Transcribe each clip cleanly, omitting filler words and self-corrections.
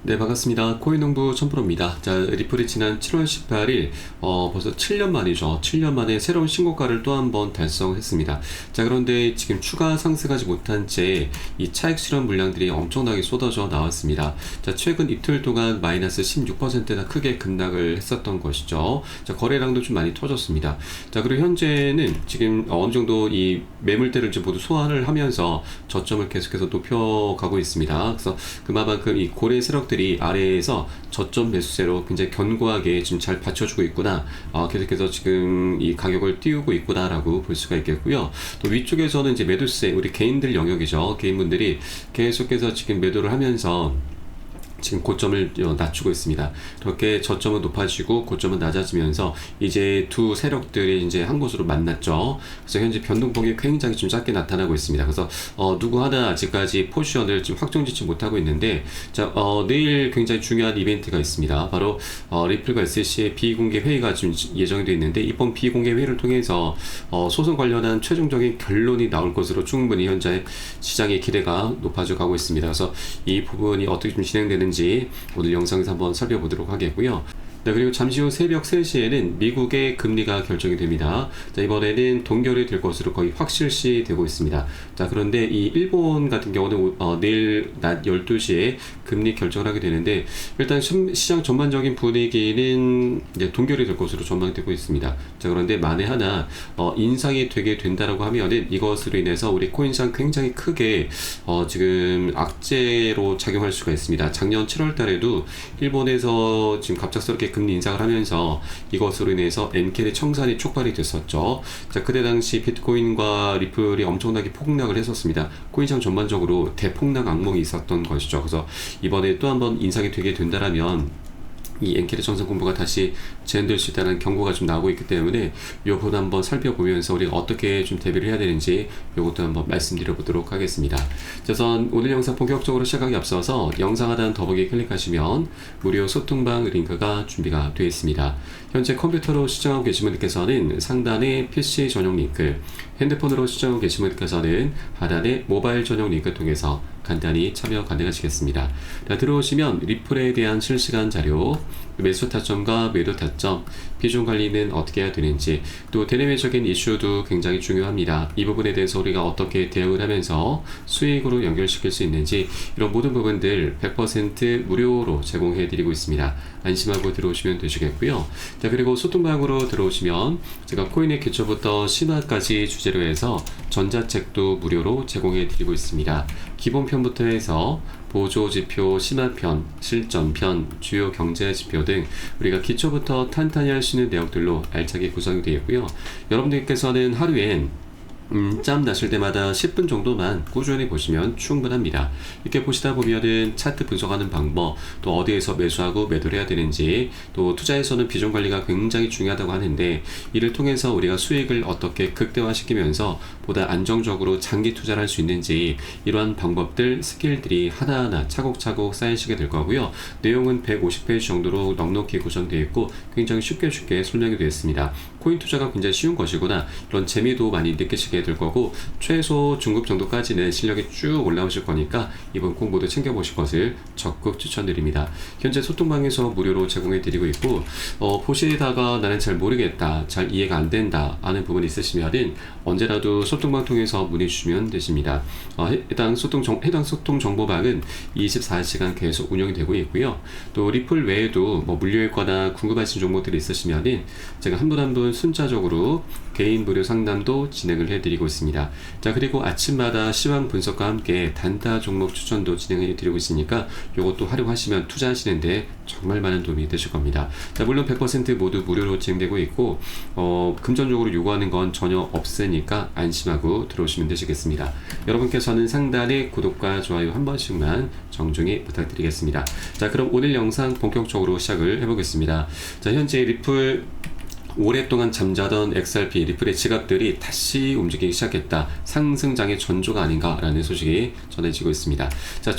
네, 반갑습니다. 코인농부 천프로입니다. 자, 리플이 지난 7월 18일, 벌써 7년 만이죠. 7년 만에 새로운 신고가를 또 한 번 달성했습니다. 자, 그런데 지금 추가 상승하지 못한 채 이 차익 실현 물량들이 엄청나게 쏟아져 나왔습니다. 자, 최근 이틀 동안 마이너스 16%나 크게 급락을 했었던 것이죠. 자, 거래량도 좀 많이 터졌습니다. 자, 그리고 현재는 지금 어느 정도 이 매물대를 이제 모두 소화를 하면서 저점을 계속해서 높여가고 있습니다. 그래서 그만큼 이 고래 세력들이 아래에서 저점 매수세로 굉장히 견고하게 지금 잘 받쳐주고 있구나, 계속해서 지금 이 가격을 띄우고 있구나라고 볼 수가 있겠고요. 또 위쪽에서는 이제 매도세, 우리 개인들 영역이죠. 개인분들이 계속해서 지금 매도를 하면서 지금 고점을 낮추고 있습니다. 그렇게 저점은 높아지고 고점은 낮아지면서 이제 두 세력들이 이제 한 곳으로 만났죠. 그래서 현재 변동폭이 굉장히 좀 작게 나타나고 있습니다. 그래서 누구 하나 아직까지 포지션을 좀 확정짓지 못하고 있는데, 자, 내일 굉장히 중요한 이벤트가 있습니다. 바로 리플과 SC의 비공개 회의가 지금 예정이 되어 있는데, 이번 비공개 회의를 통해서 소송 관련한 최종적인 결론이 나올 것으로 충분히 현재 시장의 기대가 높아져 가고 있습니다. 그래서 이 부분이 어떻게 좀 진행되는지 오늘 영상에서 한번 살펴보도록 하겠고요. 네, 그리고 잠시 후 새벽 3시에는 미국의 금리가 결정이 됩니다. 자, 이번에는 동결이 될 것으로 거의 확실시 되고 있습니다. 자, 그런데 이 일본 같은 경우는 내일 낮 12시에 금리 결정을 하게 되는데, 일단 시장 전반적인 분위기는 이제 동결이 될 것으로 전망되고 있습니다. 자, 그런데 만에 하나 인상이 되게 된다라고 하면은 이것으로 인해서 우리 코인시장 굉장히 크게 지금 악재로 작용할 수가 있습니다. 작년 7월 달에도 일본에서 지금 갑작스럽게 금리 인상을 하면서 이것으로 인해서 엔켈의 청산이 촉발이 됐었죠. 자, 그때 당시 비트코인과 리플이 엄청나게 폭락을 했었습니다. 코인시장 전반적으로 대폭락 악몽이 있었던 것이죠. 그래서 이번에 또 한번 인상이 되게 된다라면 이 엔켈의 청산 공부가 다시 재현될 수 있다는 경고가 좀 나오고 있기 때문에 요것도 한번 살펴보면서 우리가 어떻게 좀 대비를 해야 되는지 요것도 한번 말씀드려 보도록 하겠습니다. 그래서 오늘 영상 본격적으로 시작하기 앞서서 영상 하단 더보기 클릭하시면 무료 소통방 링크가 준비가 되어 있습니다. 현재 컴퓨터로 시청하고 계신 분들께서는 상단에 PC 전용 링크, 핸드폰으로 시청하고 계신 분들께서는 하단에 모바일 전용 링크 통해서 간단히 참여 가능하시겠습니다. 자, 들어오시면 리플에 대한 실시간 자료, 매수 타점과 매도 타점, 비중 관리는 어떻게 해야 되는지, 또 대내외적인 이슈도 굉장히 중요합니다. 이 부분에 대해서 우리가 어떻게 대응을 하면서 수익으로 연결시킬 수 있는지, 이런 모든 부분들 100% 무료로 제공해 드리고 있습니다. 안심하고 들어오시면 되시겠고요. 자, 그리고 소통방으로 들어오시면 제가 코인의 기초부터 심화까지 주제로 해서 전자책도 무료로 제공해 드리고 있습니다. 기본편부터 해서 보조지표, 심화편, 실전편, 주요 경제지표 등 우리가 기초부터 탄탄히 할 수 있는 내용들로 알차게 구성이 되어 있고요. 여러분들께서는 하루엔 짬 나실 때마다 10분 정도만 꾸준히 보시면 충분합니다. 이렇게 보시다 보면은 차트 분석하는 방법, 또 어디에서 매수하고 매도를 해야 되는지, 또 투자에서는 비중 관리가 굉장히 중요하다고 하는데, 이를 통해서 우리가 수익을 어떻게 극대화시키면서 보다 안정적으로 장기 투자를 할 수 있는지, 이러한 방법들, 스킬들이 하나하나 차곡차곡 쌓이시게 될 거고요. 내용은 150페이지 정도로 넉넉히 구성되어 있고 굉장히 쉽게 설명이 되어 있습니다. 코인 투자가 굉장히 쉬운 것이구나, 이런 재미도 많이 느끼시게 될 거고, 최소 중급 정도까지는 실력이 쭉 올라오실 거니까 이번 공부도 챙겨보실 것을 적극 추천드립니다. 현재 소통방에서 무료로 제공해 드리고 있고, 보시다가 나는 잘 모르겠다, 잘 이해가 안 된다 하는 부분이 있으시면은 언제라도 소통방 통해서 문의 주시면 되십니다. 해당 소통 정보방은 24시간 계속 운영이 되고 있고요. 또 리플 외에도 뭐 물류일과나 궁금하신 종목들이 있으시면은 제가 한 분 한 분 순차적으로 개인 무료 상담도 진행을 해드리고 있습니다. 자, 그리고 아침마다 시황 분석과 함께 단타 종목 추천도 진행해 드리고 있으니까 이것도 활용하시면 투자하시는데 정말 많은 도움이 되실 겁니다. 자, 물론 100% 모두 무료로 진행되고 있고, 금전적으로 요구하는 건 전혀 없으니까 안심하고 들어오시면 되시겠습니다. 여러분께서는 상단에 구독과 좋아요 한 번씩만 정중히 부탁드리겠습니다. 자, 그럼 오늘 영상 본격적으로 시작을 해보겠습니다. 자, 현재 리플 오랫동안 잠자던 XRP 리플의 지갑들이 다시 움직이기 시작했다. 상승장의 전조가 아닌가라는 소식이 전해지고 있습니다. 자,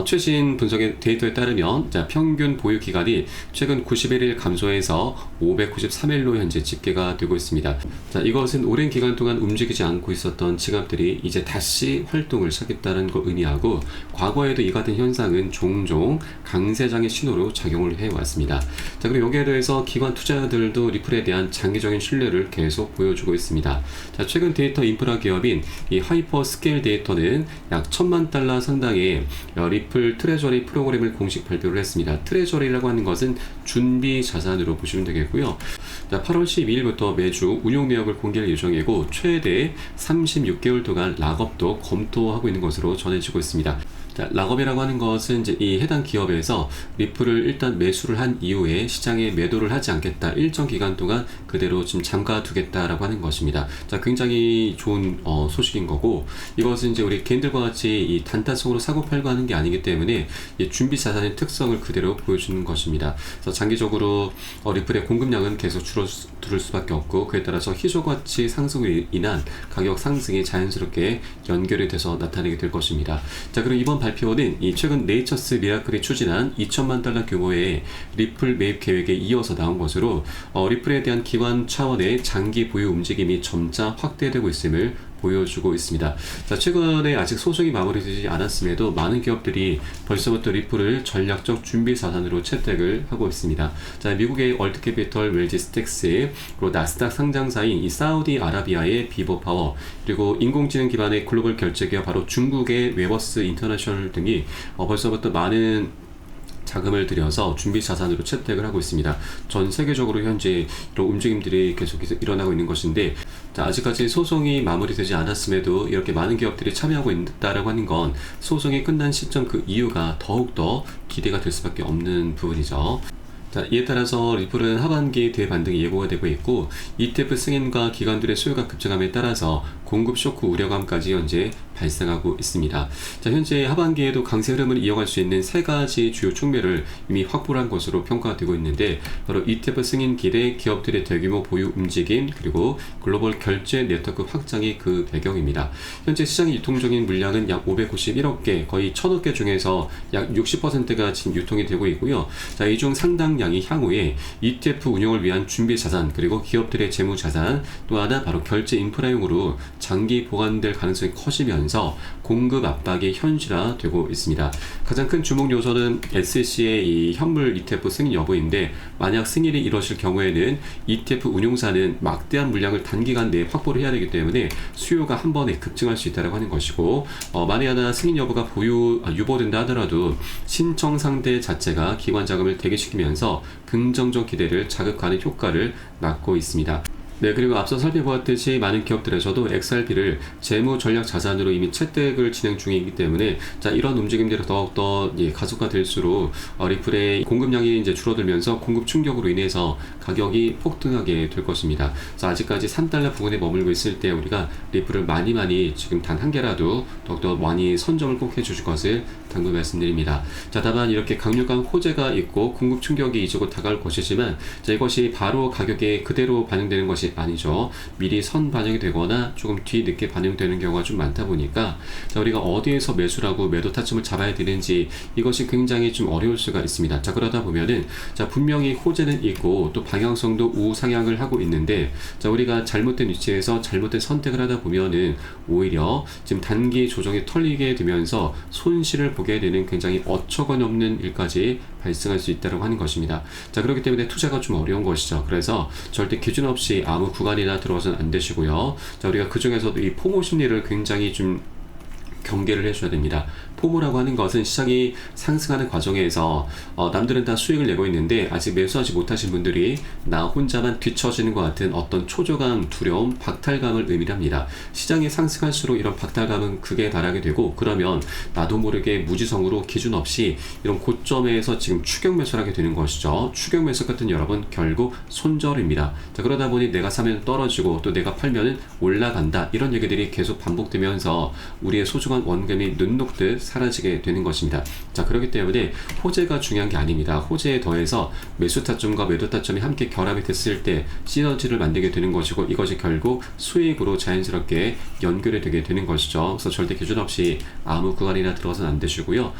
최신 분석의 데이터에 따르면 평균 보유 기간이 최근 91일 감소해서 593일로 현재 집계가 되고 있습니다. 자, 이것은 오랜 기간 동안 움직이지 않고 있었던 지갑들이 이제 다시 활동을 시작했다는 걸 의미하고, 과거에도 이 같은 현상은 종종 강세장의 신호로 작용을 해왔습니다. 자, 그리고 여기에 대해서 기관 투자자들도 리플에 대한 장기적인 신뢰를 계속 보여주고 있습니다. 자, 최근 데이터 인프라 기업인 이 하이퍼 스케일 데이터는 약 $10,000,000 상당의 리플 트레저리 프로그램을 공식 발표를 했습니다. 트레저리라고 하는 것은 준비 자산으로 보시면 되겠고요. 자, 8월 12일부터 매주 운용 내역을 공개할 예정이고, 최대 36개월 동안 락업도 검토하고 있는 것으로 전해지고 있습니다. 자, 락업이라고 하는 것은 이제 이 해당 기업에서 리플을 일단 매수를 한 이후에 시장에 매도를 하지 않겠다, 일정 기간 동안 그대로 좀 잠가두겠다라고 하는 것입니다. 자, 굉장히 좋은 소식인 거고, 이것은 이제 우리 개인들과 같이 이 단타성으로 사고 팔고 하는 게 아니기 때문에 이 준비 자산의 특성을 그대로 보여주는 것입니다. 그래서 장기적으로 리플의 공급량은 계속 줄어들 수밖에 없고, 그에 따라서 희소가치 상승으로 인한 가격 상승이 자연스럽게 연결이 돼서 나타나게 될 것입니다. 자, 그리고 이번 발표는 이 최근 네이처스 미라클이 추진한 $20,000,000 규모의 리플 매입 계획에 이어서 나온 것으로, 리플에 대한 기관 차원의 장기 보유 움직임이 점차 확대되고 있음을 보여주고 있습니다. 자, 최근에 아직 소송이 마무리되지 않았음에도 많은 기업들이 벌써부터 리플을 전략적 준비 자산으로 채택을 하고 있습니다. 자, 미국의 월드캐피털 웰지 스택스, 그리고 나스닥 상장사인 이 사우디아라비아의 비버파워, 그리고 인공지능 기반의 글로벌 결제 기업 바로 중국의 웨버스 인터내셔널 등이 벌써부터 많은 자금을 들여서 준비 자산으로 채택을 하고 있습니다. 전 세계적으로 현재 이런 움직임들이 계속해서 일어나고 있는 것인데, 자, 아직까지 소송이 마무리되지 않았음에도 이렇게 많은 기업들이 참여하고 있다라고 하는 건 소송이 끝난 시점 그 이유가 더욱더 기대가 될 수밖에 없는 부분이죠. 자, 이에 따라서 리플은 하반기 대반등이 예고가 되고 있고, ETF 승인과 기관들의 수요가 급증함에 따라서 공급 쇼크 우려감까지 현재 발생하고 있습니다. 자, 현재 하반기에도 강세 흐름을 이어갈 수 있는 세 가지 주요 촉매를 이미 확보를 한 것으로 평가되고 있는데, 바로 ETF 승인 기대, 기업들의 대규모 보유 움직임, 그리고 글로벌 결제 네트워크 확장이 그 배경입니다. 현재 시장의 유통 중인 물량은 약 591억 개, 거의 1,000억 개 중에서 약 60%가 지금 유통이 되고 있고요. 자, 이 중 상당량이 향후에 ETF 운용을 위한 준비 자산, 그리고 기업들의 재무 자산, 또 하나 바로 결제 인프라용으로 장기 보관될 가능성이 커지면서 공급 압박이 현실화되고 있습니다. 가장 큰 주목 요소는 SEC의 이 현물 ETF 승인 여부인데, 만약 승인이 이루어질 경우에는 ETF 운용사는 막대한 물량을 단기간 내에 확보를 해야 되기 때문에 수요가 한 번에 급증할 수 있다고 하는 것이고, 만에 하나 승인 여부가 유보된다 하더라도 신청 상대 자체가 기관 자금을 대기시키면서 긍정적 기대를 자극하는 효과를 낳고 있습니다. 네, 그리고 앞서 살펴보았듯이 많은 기업들에서도 XRP를 재무 전략 자산으로 이미 채택을 진행 중이기 때문에, 자, 이런 움직임들이 더욱더 가속화될수록 리플의 공급량이 이제 줄어들면서 공급 충격으로 인해서 가격이 폭등하게 될 것입니다. 그래서 아직까지 $3 부근에 머물고 있을 때 우리가 리플을 많이 지금 단 한 개라도 더욱더 많이 선점을 꼭 해주실 것을 당부 말씀드립니다. 자, 다만 이렇게 강력한 호재가 있고 공급 충격이 이제 곧 다가올 것이지만, 자, 이것이 바로 가격에 그대로 반영되는 것이 아니죠. 미리 선 반영이 되거나 조금 뒤늦게 반영되는 경우가 좀 많다 보니까, 자, 우리가 어디에서 매수라고 매도 타점을 잡아야 되는지 이것이 굉장히 좀 어려울 수가 있습니다. 자, 그러다 보면은, 자, 분명히 호재는 있고 또 방향성도 우상향을 하고 있는데, 자, 우리가 잘못된 위치에서 잘못된 선택을 하다 보면은 오히려 지금 단기 조정이 털리게 되면서 손실을 보게 되는 굉장히 어처구니 없는 일까지 발생할 수 있다고 하는 것입니다. 자, 그렇기 때문에 투자가 좀 어려운 것이죠. 그래서 절대 기준 없이 아무 구간이나 들어와서는 안 되시고요. 자, 우리가 그 중에서도 이 포모 심리를 굉장히 좀 경계를 해줘야 됩니다. 포모라고 하는 것은 시장이 상승하는 과정에서 남들은 다 수익을 내고 있는데 아직 매수하지 못하신 분들이 나 혼자만 뒤처지는 것 같은 어떤 초조감, 두려움, 박탈감을 의미합니다. 시장이 상승할수록 이런 박탈감은 극에 달하게 되고, 그러면 나도 모르게 무지성으로 기준 없이 이런 고점에서 지금 추격 매수를 하게 되는 것이죠. 추격 매수 같은 여러분 결국 손절입니다. 자, 그러다 보니 내가 사면 떨어지고 또 내가 팔면 올라간다, 이런 얘기들이 계속 반복되면서 우리의 소중한 원금이 눈 녹듯 사라지게 되는 것입니다. 자, 그렇기 때문에 호재가 중요한 게 아닙니다. 호재에 더해서 매수 타점과 매도 타점이 함께 결합이 됐을 때 시너지를 만들게 되는 것이고, 이것이 결국 수익으로 자연스럽게 연결이 되게 되는 것이죠. 그래서 절대 기준 없이 아무 구간이나 들어서는 안 되시고요.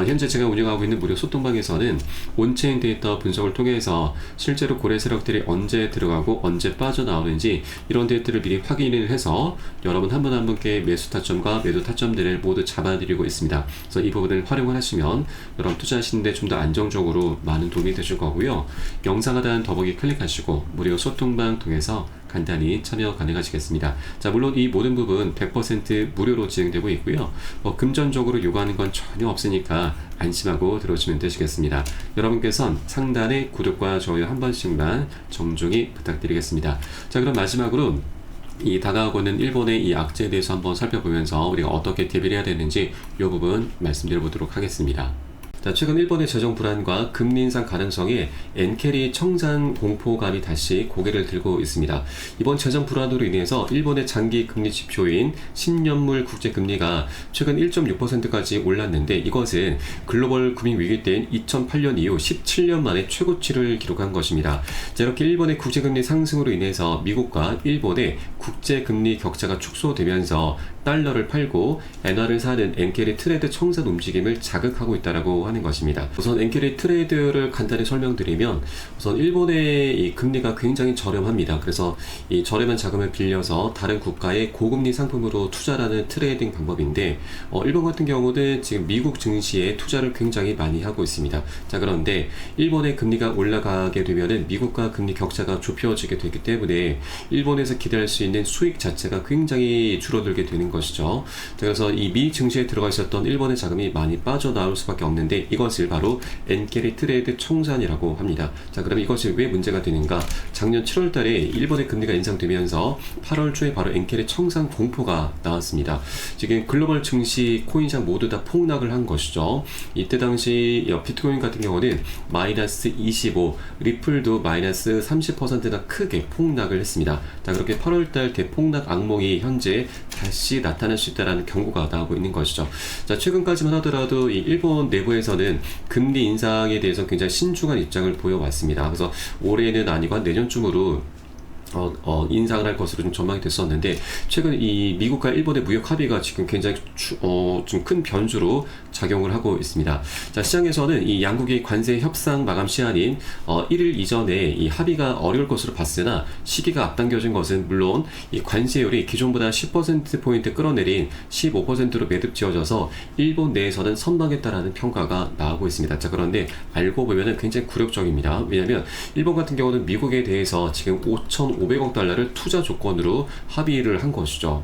현재 제가 운영하고 있는 무료 소통방에서는 온체인 데이터 분석을 통해서 실제로 고래 세력들이 언제 들어가고 언제 빠져나오는지 이런 데이터를 미리 확인을 해서 여러분 한 분 한 분께 매수 타점과 매도 타점들을 모두 잡아드리고 있습니다. 그래서 이 부분을 활용을 하시면 여러분 투자하시는데 좀 더 안정적으로 많은 도움이 되실 거고요. 영상 하단 더보기 클릭하시고 무료 소통방 통해서 간단히 참여 가능하시겠습니다. 자, 물론 이 모든 부분 100% 무료로 진행되고 있고요. 금전적으로 요구하는 건 전혀 없으니까 안심하고 들어오시면 되시겠습니다. 여러분께선 상단에 구독과 좋아요 한 번씩만 정중히 부탁드리겠습니다. 자, 그럼 마지막으로 이 다가오고 있는 일본의 이 악재에 대해서 한번 살펴보면서 우리가 어떻게 대비를 해야 되는지 이 부분 말씀드려 보도록 하겠습니다. 자, 최근 일본의 재정 불안과 금리 인상 가능성에 엔캐리 청산 공포감이 다시 고개를 들고 있습니다. 이번 재정 불안으로 인해서 일본의 장기 금리 지표인 10년물 국제 금리가 최근 1.6%까지 올랐는데, 이것은 글로벌 금융 위기 때인 2008년 이후 17년 만에 최고치를 기록한 것입니다. 자, 이렇게 일본의 국제 금리 상승으로 인해서 미국과 일본의 국제 금리 격차가 축소되면서 달러를 팔고 엔화를 사는 엔캐리 트레이드 청산 움직임을 자극하고 있다라고 하는 것입니다. 우선 엔캐리 트레이드를 간단히 설명드리면, 우선 일본의 이 금리가 굉장히 저렴합니다. 그래서 이 저렴한 자금을 빌려서 다른 국가의 고금리 상품으로 투자하는 트레이딩 방법인데, 일본 같은 경우는 지금 미국 증시에 투자를 굉장히 많이 하고 있습니다. 자, 그런데 일본의 금리가 올라가게 되면은 미국과 금리 격차가 좁혀지게 되기 때문에 일본에서 기대할 수 있는 수익 자체가 굉장히 줄어들게 되는 것이죠. 그래서 이 미 증시에 들어가 있었던 일본의 자금이 많이 빠져나올 수밖에 없는데, 이것을 바로 엔캐리 트레이드 청산이라고 합니다. 자, 그럼 이것이 왜 문제가 되는가? 작년 7월 달에 일본의 금리가 인상되면서 8월 초에 바로 엔캐리 청산 공포가 나왔습니다. 지금 글로벌 증시, 코인시장 모두 다 폭락을 한 것이죠. 이때 당시 비트코인 같은 경우는 마이너스 25, 리플도 마이너스 30%나 크게 폭락을 했습니다. 자, 그렇게 8월 달 대폭락 악몽이 현재 다시 나타날 수 있다는 경고가 나오고 있는 것이죠. 자, 최근까지만 하더라도 이 일본 내부에서는 금리 인상에 대해서 굉장히 신중한 입장을 보여왔습니다. 그래서 올해는 아니고 한 내년쯤으로 인상을 할 것으로 좀 전망이 됐었는데, 최근 이 미국과 일본의 무역 합의가 지금 굉장히 좀 큰 변수로 작용을 하고 있습니다. 자, 시장에서는 이 양국의 관세 협상 마감 시한인 1일 이전에 이 합의가 어려울 것으로 봤으나, 시기가 앞당겨진 것은 물론 이 관세율이 기존보다 10%포인트 끌어내린 15%로 매듭 지어져서 일본 내에서는 선방했다라는 평가가 나오고 있습니다. 자, 그런데 알고 보면은 굉장히 굴욕적입니다. 왜냐하면 일본 같은 경우는 미국에 대해서 지금 5,500억 달러를 투자 조건으로 합의를 한 것이죠.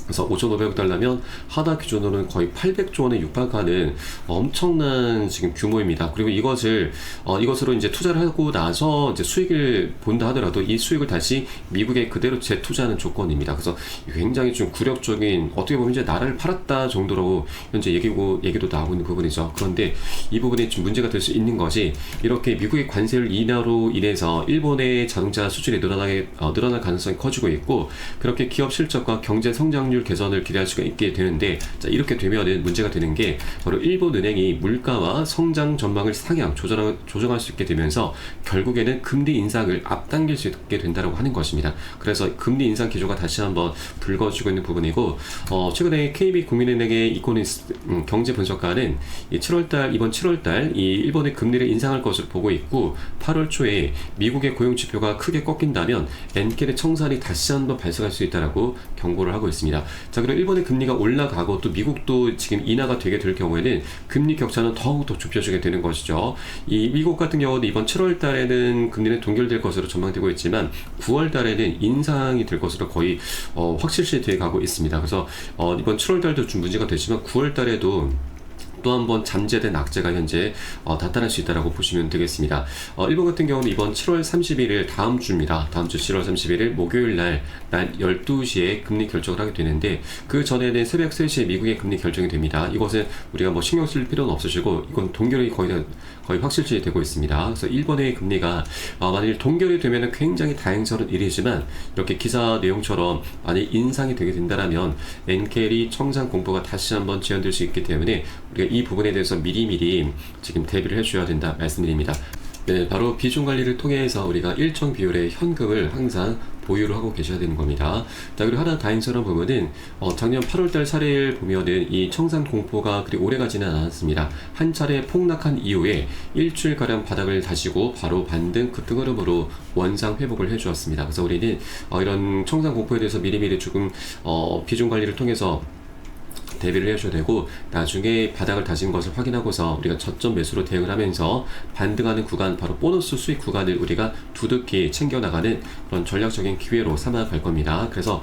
그래서 5,500억 달러면 하나 기준으로는 거의 800조 원에 육박하는 엄청난 지금 규모입니다. 그리고 이것으로 이제 투자를 하고 나서 이제 수익을 본다 하더라도 이 수익을 다시 미국에 그대로 재투자하는 조건입니다. 그래서 굉장히 좀 굴욕적인, 어떻게 보면 이제 나라를 팔았다 정도로 현재 얘기도 나오고 있는 부분이죠. 그런데 이 부분에 좀 문제가 될 수 있는 것이, 이렇게 미국의 관세율 인하로 인해서 일본의 자동차 수출이 늘어날 가능성이 커지고 있고, 그렇게 기업 실적과 경제 성장률 개선을 기대할 수가 있게 되는데, 자, 이렇게 되면은 문제가 되는 게 바로 일본 은행이 물가와 성장 전망을 상향 조정할 수 있게 되면서 결국에는 금리 인상을 앞당길 수 있게 된다고 하는 것입니다. 그래서 금리 인상 기조가 다시 한번 불거지고 있는 부분이고, 최근에 KB 국민은행의 이코노미스트 경제 분석가는 이번 7월달 이 일본의 금리를 인상할 것으로 보고 있고, 8월 초에 미국의 고용 지표가 크게 꺾인다면 엔캐리 청산이 다시 한번 발생할 수 있다라고 경고를 하고 있습니다. 자, 그리고 일본의 금리가 올라가고 또 미국도 지금 인하가 되게 될 경우에는 금리 격차는 더욱더 좁혀지게 되는 것이죠. 이 미국 같은 경우는 이번 7월 달에는 금리는 동결될 것으로 전망되고 있지만 9월 달에는 인상이 될 것으로 거의 확실시 돼 가고 있습니다. 그래서 이번 7월 달도 좀 문제가 되지만 9월 달에도 또 한 번 잠재된 악재가 현재 나타날 수 있다고 보시면 되겠습니다. 일본 같은 경우는 이번 7월 31일 다음 주입니다. 다음 주 7월 31일 목요일 날 12시에 금리 결정을 하게 되는데, 그 전에는 새벽 3시에 미국의 금리 결정이 됩니다. 이것은 우리가 뭐 신경 쓸 필요는 없으시고, 이건 동결이 거의 확실시 되고 있습니다. 그래서 일본의 금리가 만일 동결이 되면 굉장히 다행스러운 일이지만, 이렇게 기사 내용처럼 만약 인상이 되게 된다면 엔켈이 청산 공포가 다시 한번 재현될 수 있기 때문에 우리가 이 부분에 대해서 미리미리 지금 대비를 해줘야 된다 말씀드립니다. 네, 바로 비중 관리를 통해서 우리가 일정 비율의 현금을 항상 보유를 하고 계셔야 되는 겁니다. 자, 그리고 하나 다행스러운 부분은 작년 8월달 사례를 보면은 이 청산 공포가 그리 오래 가지는 않았습니다. 한 차례 폭락한 이후에 일주일가량 바닥을 다지고 바로 반등 급등 흐름으로 원상 회복을 해주었습니다. 그래서 우리는 이런 청산 공포에 대해서 미리미리 조금 비중 관리를 통해서 대비를 해줘야 되고, 나중에 바닥을 다진 것을 확인하고서 우리가 저점 매수로 대응을 하면서 반등하는 구간, 바로 보너스 수익 구간을 우리가 두둑히 챙겨나가는 그런 전략적인 기회로 삼아갈 겁니다. 그래서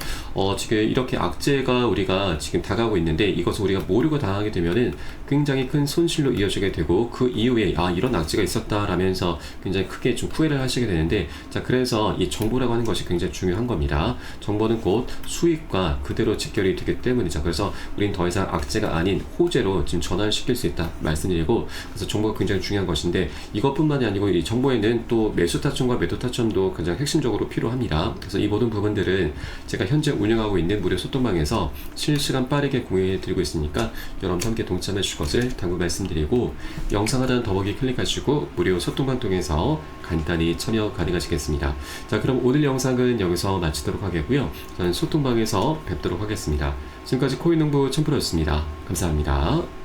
지금 이렇게 악재가 우리가 지금 다가오고 있는데, 이것을 우리가 모르고 당하게 되면은 굉장히 큰 손실로 이어지게 되고, 그 이후에 이런 악재가 있었다라면서 굉장히 크게 좀 후회를 하시게 되는데, 자, 그래서 이 정보라고 하는 것이 굉장히 중요한 겁니다. 정보는 곧 수익과 그대로 직결이 되기 때문이죠. 그래서 우린 더 이상 악재가 아닌 호재로 지금 전환을 시킬 수 있다 말씀드리고, 그래서 정보가 굉장히 중요한 것인데, 이것뿐만이 아니고 이 정보에는 또 매수 타점과 매도 타점도 굉장히 핵심적으로 필요합니다. 그래서 이 모든 부분들은 제가 현재 운영하고 있는 무료 소통방에서 실시간 빠르게 공유해 드리고 있으니까 여러분도 함께 동참해 주실 것을 당부 말씀드리고, 영상 하단 더보기 클릭하시고 무료 소통방 통해서 간단히 참여 가능하시겠습니다. 자, 그럼 오늘 영상은 여기서 마치도록 하겠고요. 저는 소통방에서 뵙도록 하겠습니다. 지금까지 코인농부 첨프로였습니다. 감사합니다.